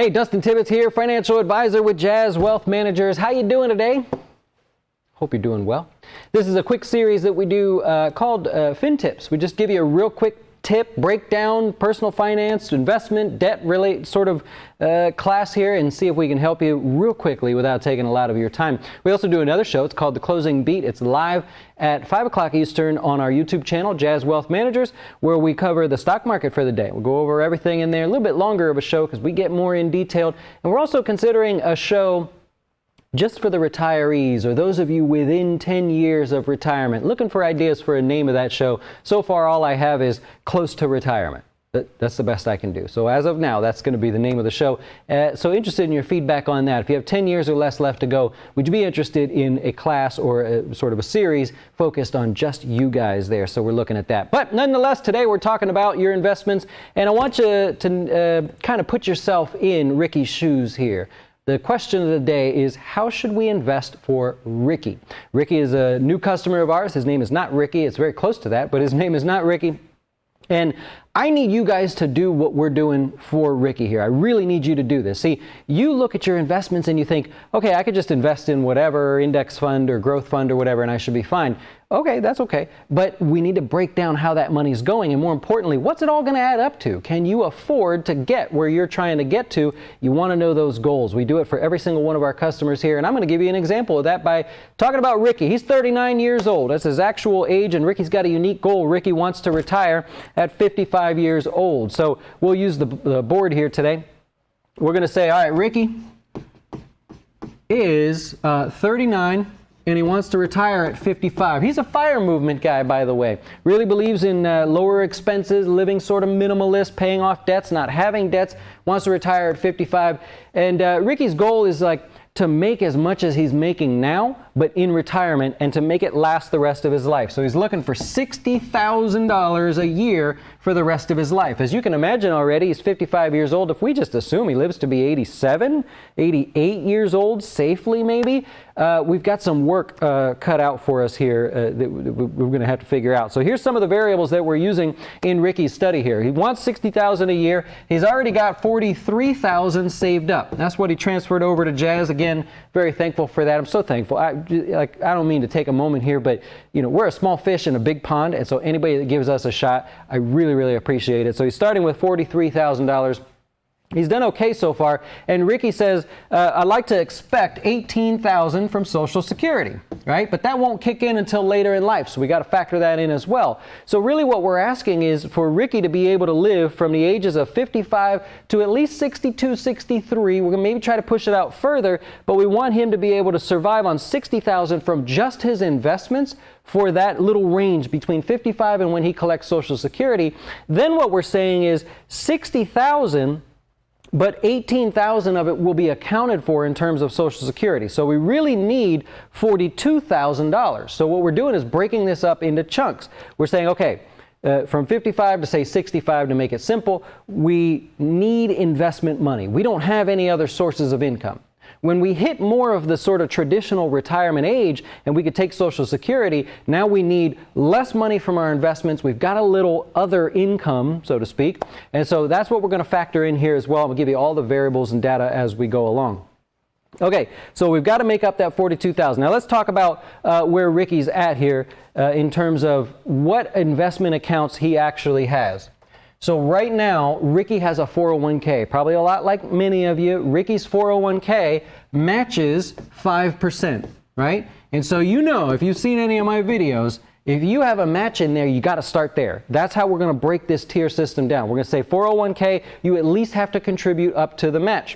Hey, Dustin Tibbetts here, financial advisor with Jazz Wealth Managers. How you doing today? Hope you're doing well. This is a quick series that we do called FinTips. We just give you a real quick tip, breakdown, personal finance, investment, debt relate sort of class here and see if we can help you real quickly without taking a lot of your time. We also do another show. It's called The Closing Beat. It's live at 5 o'clock Eastern on our YouTube channel, Jazz Wealth Managers, where we cover the stock market for the day. We'll go over everything in there, a little bit longer of a show because we get more in detail. And we're also considering a show just for the retirees or those of you within 10 years of retirement, looking for ideas for a name of that show. So far, all I have is Close to Retirement. That's the best I can do. So as of now, that's going to be the name of the show. So interested in your feedback on that. If you have 10 years or less left to go, would you be interested in a class or a, sort of a series focused on just you guys there? So we're looking at that. But nonetheless, today we're talking about your investments, and I want you to kind of put yourself in Ricky's shoes here. The question of the day is, how should we invest for Ricky? Ricky is a new customer of ours. His name is not Ricky. It's very close to that, but his name is not Ricky. And I need you guys to do what we're doing for Ricky here. I really need you to do this. See, you look at your investments and you think, okay, I could just invest in whatever index fund or growth fund or whatever and I should be fine. Okay, that's okay. But we need to break down how that money's going, and more importantly, what's it all going to add up to? Can you afford to get where you're trying to get to? You want to know those goals. We do it for every single one of our customers here, and I'm going to give you an example of that by talking about Ricky. He's 39 years old. That's his actual age, and Ricky's got a unique goal. Ricky wants to retire at 55 years old. So we'll use the board here today. We're going to say, all right, Ricky is 39. And he wants to retire at 55. He's a fire movement guy, by the way. Really believes in lower expenses, living sort of minimalist, paying off debts, not having debts. Wants to retire at 55. And Ricky's goal is like to make as much as he's making now, but in retirement, and to make it last the rest of his life. So he's looking for $60,000 a year for the rest of his life. As you can imagine already, he's 55 years old. If we just assume he lives to be 87, 88 years old, safely maybe, we've got some work cut out for us here that we're going to have to figure out. So here's some of the variables that we're using in Ricky's study here. He wants $60,000 a year. He's already got $43,000 saved up. That's what he transferred over to Jazz. Again, very thankful for that. I'm so thankful. I don't mean to take a moment here, but you know, we're a small fish in a big pond, and so anybody that gives us a shot, I really appreciate it. So he's starting with $43,000. He's done okay so far, and Ricky says, I'd like to expect $18,000 from Social Security, right? But that won't kick in until later in life, so we got to factor that in as well. So really what we're asking is for Ricky to be able to live from the ages of 55 to at least 62, 63. We're going to maybe try to push it out further, but we want him to be able to survive on $60,000 from just his investments for that little range between 55 and when he collects Social Security. Then what we're saying is $60,000, but $18,000 of it will be accounted for in terms of Social Security. So we really need $42,000. So what we're doing is breaking this up into chunks. We're saying, okay, from 55 to say 65 to make it simple, we need investment money. We don't have any other sources of income. When we hit more of the sort of traditional retirement age and we could take Social Security, now we need less money from our investments. We've got a little other income, so to speak. And so that's what we're going to factor in here as well. We'll give you all the variables and data as we go along. Okay, so we've got to make up that $42,000. Now let's talk about where Ricky's at here in terms of what investment accounts he actually has. So right now, Ricky has a 401k, probably a lot like many of you. Ricky's 401k matches 5%, right? And so you know, if you've seen any of my videos, if you have a match in there, you got to start there. That's how we're going to break this tier system down. We're going to say 401k, you at least have to contribute up to the match.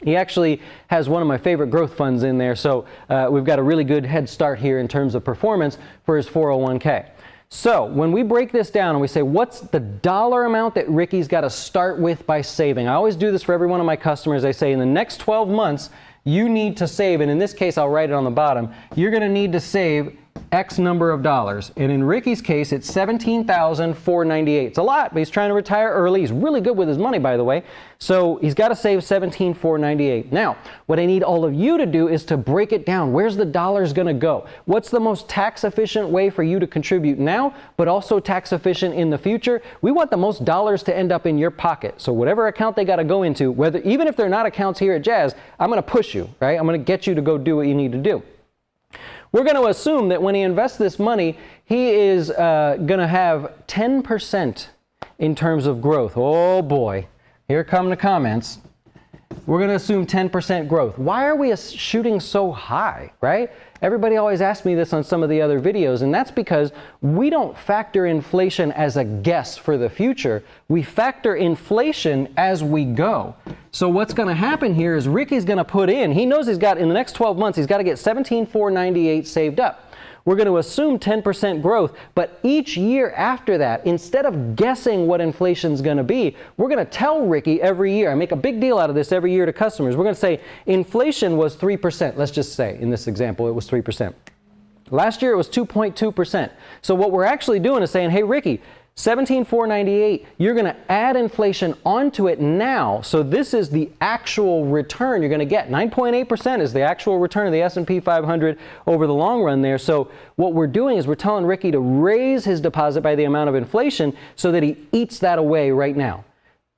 He actually has one of my favorite growth funds in there, so we've got a really good head start here in terms of performance for his 401k. So when we break this down and we say, what's the dollar amount that Ricky's got to start with by saving? I always do this for every one of my customers. I say in the next 12 months, you need to save, and in this case, I'll write it on the bottom, you're going to need to save X number of dollars. And in Ricky's case, it's $17,498. It's a lot, but he's trying to retire early. He's really good with his money, by the way. So he's got to save $17,498. Now, what I need all of you to do is to break it down. Where's the dollars going to go? What's the most tax efficient way for you to contribute now, but also tax efficient in the future? We want the most dollars to end up in your pocket. So whatever account they got to go into, whether even if they're not accounts here at Jazz, I'm going to push you, right? I'm going to get you to go do what you need to do. We're going to assume that when he invests this money, he is going to have 10% in terms of growth. Oh boy, here come the comments. We're going to assume 10% growth. Why are we shooting so high, right? Everybody always asks me this on some of the other videos, and that's because we don't factor inflation as a guess for the future. We factor inflation as we go. So what's going to happen here is Ricky's going to put in, he knows he's got, in the next 12 months, he's got to get $17,498 saved up. We're going to assume 10% growth, but each year after that, instead of guessing what inflation's going to be, we're going to tell Ricky every year. I make a big deal out of this every year to customers. We're going to say inflation was 3%. Let's just say, in this example, it was 3%. Last year, it was 2.2%. So what we're actually doing is saying, hey, Ricky, $17,498, you're going to add inflation onto it now. So this is the actual return you're going to get. 9.8% is the actual return of the S&P 500 over the long run there. So what we're doing is we're telling Ricky to raise his deposit by the amount of inflation so that he eats that away right now.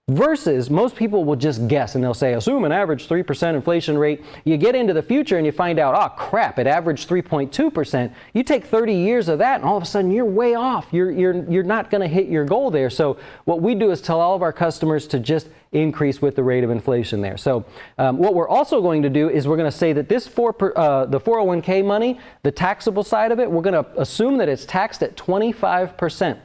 Versus most people will just guess and they'll say, assume an average 3% inflation rate. You get into the future and you find out, oh crap, it averaged 3.2%. You take 30 years of that and all of a sudden you're way off. You're not going to hit your goal there. So what we do is tell all of our customers to just increase with the rate of inflation there. So what we're also going to do is we're going to say that this the 401k money, the taxable side of it, we're going to assume that it's taxed at 25%.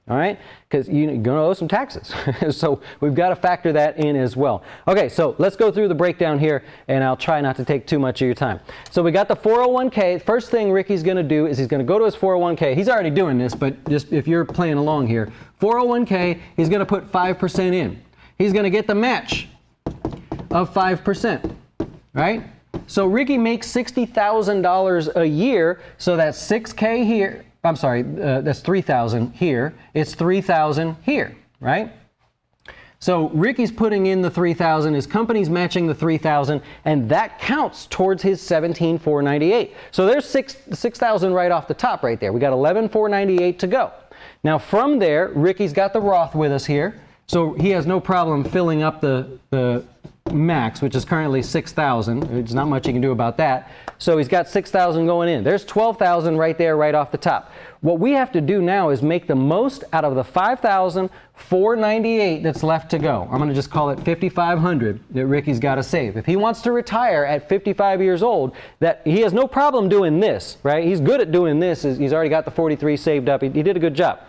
All right, because you're going to owe some taxes. So we've got to factor that in as well. Okay, so let's go through the breakdown here, and I'll try not to take too much of your time. So we got the 401k. First thing Ricky's going to do is he's going to go to his 401k. He's already doing this, but just if you're playing along here, 401k, he's going to put 5% in. He's going to get the match of 5%, right? So Ricky makes $60,000 a year, so that's 6K here. I'm sorry, that's 3,000 here. It's 3,000 here, right? So Ricky's putting in the 3,000, his company's matching the 3,000, and that counts towards his $17,498. So there's 6,000 right off the top right there. We got $11,498 to go. Now from there, Ricky's got the Roth with us here, so he has no problem filling up the max, which is currently 6,000. There's not much you can do about that. So he's got 6,000 going in. There's 12,000 right there, right off the top. What we have to do now is make the most out of the 5,498 that's left to go. I'm going to just call it 5,500 that Ricky's got to save. If he wants to retire at 55 years old, that he has no problem doing this, right? He's good at doing this. He's already got the 43 saved up. He did a good job.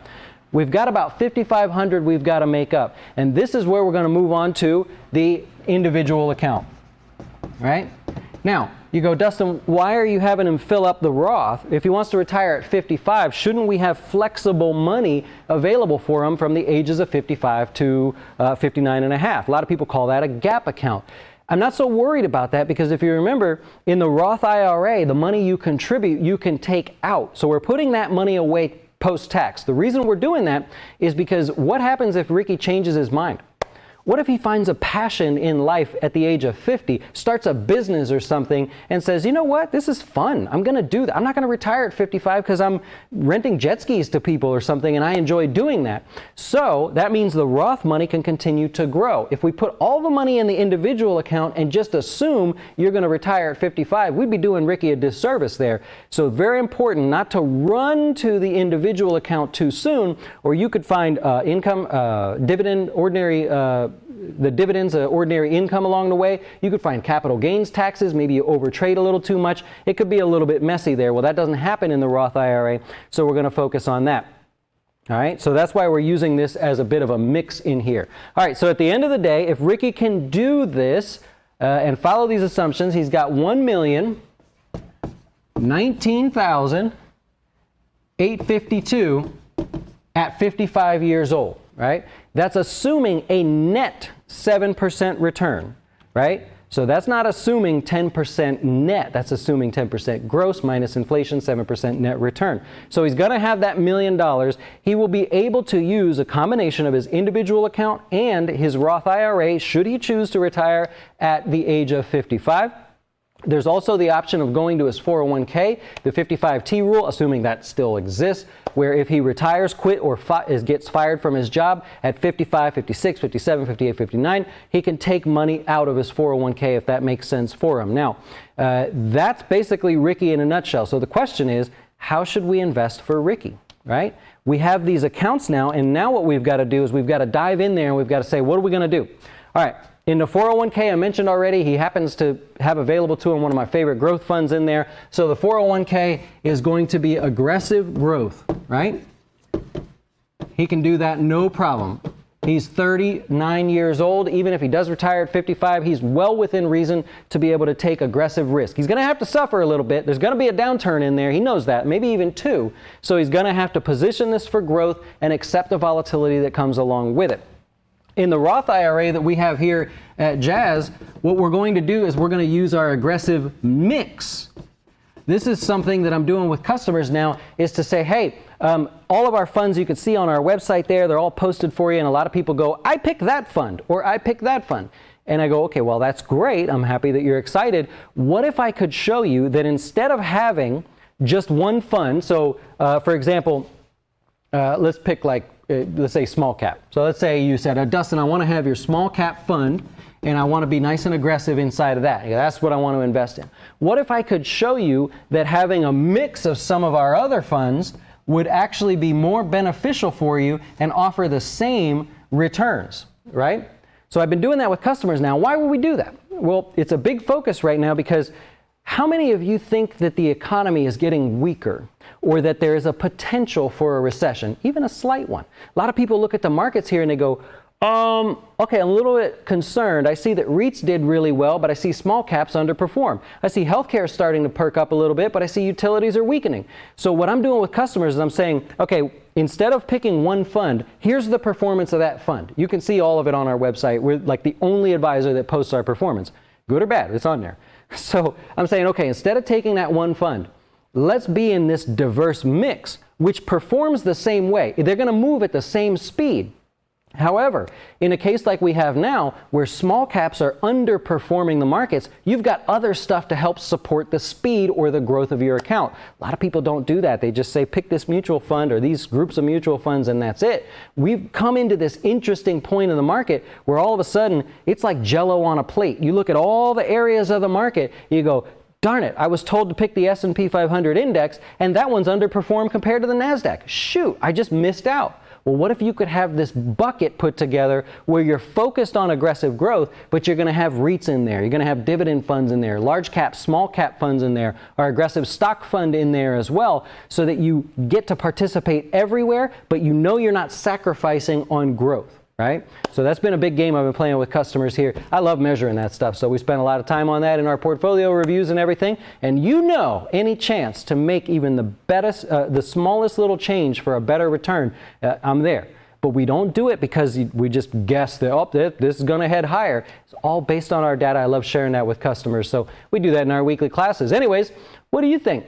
We've got about 5,500 we've got to make up. And this is where we're going to move on to the individual account, right? Now, you go, Dustin, why are you having him fill up the Roth? If he wants to retire at 55, shouldn't we have flexible money available for him from the ages of 55 to 59 and a half? A lot of people call that a gap account. I'm not so worried about that because if you remember, in the Roth IRA, the money you contribute, you can take out. So we're putting that money away post-tax. The reason we're doing that is because what happens if Ricky changes his mind? What if he finds a passion in life at the age of 50, starts a business or something, and says, you know what, this is fun. I'm going to do that. I'm not going to retire at 55 because I'm renting jet skis to people or something, and I enjoy doing that. So that means the Roth money can continue to grow. If we put all the money in the individual account and just assume you're going to retire at 55, we'd be doing Ricky a disservice there. So very important not to run to the individual account too soon, or you could find dividend, ordinary the dividends, ordinary income along the way. You could find capital gains taxes. Maybe you overtrade a little too much. It could be a little bit messy there. Well, that doesn't happen in the Roth IRA, so we're going to focus on that. All right, so that's why we're using this as a bit of a mix in here. All right, so at the end of the day, if Ricky can do this and follow these assumptions, he's got $1,019,852 at 55 years old, right? That's assuming a net 7% return, right? So that's not assuming 10% net. That's assuming 10% gross minus inflation, 7% net return. So he's going to have that $1 million. He will be able to use a combination of his individual account and his Roth IRA should he choose to retire at the age of 55. There's also the option of going to his 401k, the 55T rule, assuming that still exists, where if he retires, quit, or gets fired from his job at 55, 56, 57, 58, 59, he can take money out of his 401k if that makes sense for him. Now, that's basically Ricky in a nutshell. So the question is, how should we invest for Ricky, right? We have these accounts now, and now what we've got to do is we've got to dive in there and we've got to say, what are we going to do? All right. In the 401k, I mentioned already, he happens to have available to him one of my favorite growth funds in there. So the 401k is going to be aggressive growth, right? He can do that no problem. He's 39 years old. Even if he does retire at 55, he's well within reason to be able to take aggressive risk. He's going to have to suffer a little bit. There's going to be a downturn in there. He knows that, maybe even two. So he's going to have to position this for growth and accept the volatility that comes along with it. In the Roth IRA that we have here at Jazz, what we're going to do is we're going to use our aggressive mix. This is something that I'm doing with customers now, is to say, hey, all of our funds you can see on our website there, they're all posted for you, and a lot of people go, I pick that fund, or I pick that fund. And I go, okay, well, that's great. I'm happy that you're excited. What if I could show you that instead of having just one fund, so for example, let's pick let's say small cap. So let's say you said, Dustin, I want to have your small cap fund and I want to be nice and aggressive inside of that. That's what I want to invest in. What if I could show you that having a mix of some of our other funds would actually be more beneficial for you and offer the same returns, right? So I've been doing that with customers now. Why would we do that? Well, it's a big focus right now because how many of you think that the economy is getting weaker or that there is a potential for a recession, even a slight one? A lot of people look at the markets here and they go, okay, I'm a little bit concerned. I see that REITs did really well, but I see small caps underperform. I see healthcare starting to perk up a little bit, but I see utilities are weakening. So what I'm doing with customers is I'm saying, okay, instead of picking one fund, here's the performance of that fund. You can see all of it on our website. We're like the only advisor that posts our performance. Good or bad, it's on there. So I'm saying, okay, instead of taking that one fund, let's be in this diverse mix, which performs the same way. They're going to move at the same speed. However, in a case like we have now, where small caps are underperforming the markets, you've got other stuff to help support the speed or the growth of your account. A lot of people don't do that. They just say, pick this mutual fund or these groups of mutual funds, and that's it. We've come into this interesting point in the market where all of a sudden, it's like Jell-O on a plate. You look at all the areas of the market, you go, darn it, I was told to pick the S&P 500 index, and that one's underperformed compared to the NASDAQ. Shoot, I just missed out. Well, what if you could have this bucket put together where you're focused on aggressive growth, but you're going to have REITs in there, you're going to have dividend funds in there, large cap, small cap funds in there, our aggressive stock fund in there as well, so that you get to participate everywhere, but you know you're not sacrificing on growth, right? So that's been a big game I've been playing with customers here. I love measuring that stuff, so we spend a lot of time on that in our portfolio reviews and everything. And you know, any chance to make even the smallest little change for a better return, I'm there. But we don't do it because we just guess that, oh, this is going to head higher. It's all based on our data. I love sharing that with customers. So we do that in our weekly classes. Anyways, what do you think?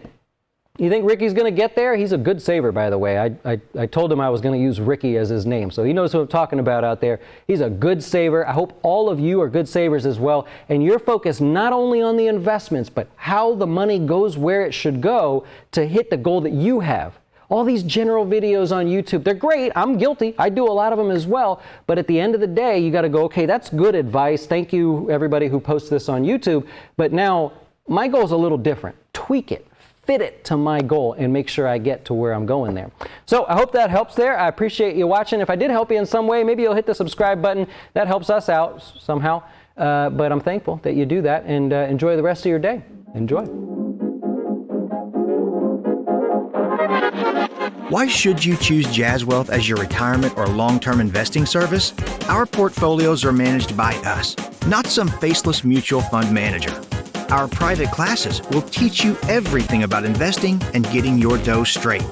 You think Ricky's going to get there? He's a good saver, by the way. I told him I was going to use Ricky as his name, so he knows who I'm talking about out there. He's a good saver. I hope all of you are good savers as well, and you're focused not only on the investments, but how the money goes where it should go to hit the goal that you have. All these general videos on YouTube, they're great. I'm guilty. I do a lot of them as well. But at the end of the day, you got to go, okay, that's good advice. Thank you, everybody who posts this on YouTube. But now my goal is a little different. Tweak it. Fit it to my goal and make sure I get to where I'm going there. So I hope that helps there. I appreciate you watching. If I did help you in some way, maybe you'll hit the subscribe button. That helps us out somehow. But I'm thankful that you do that, and enjoy the rest of your day. Enjoy. Why should you choose Jazz Wealth as your retirement or long-term investing service? Our portfolios are managed by us, not some faceless mutual fund manager. Our private classes will teach you everything about investing and getting your dough straight.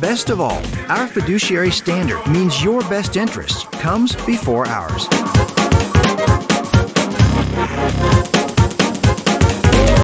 Best of all, our fiduciary standard means your best interest comes before ours.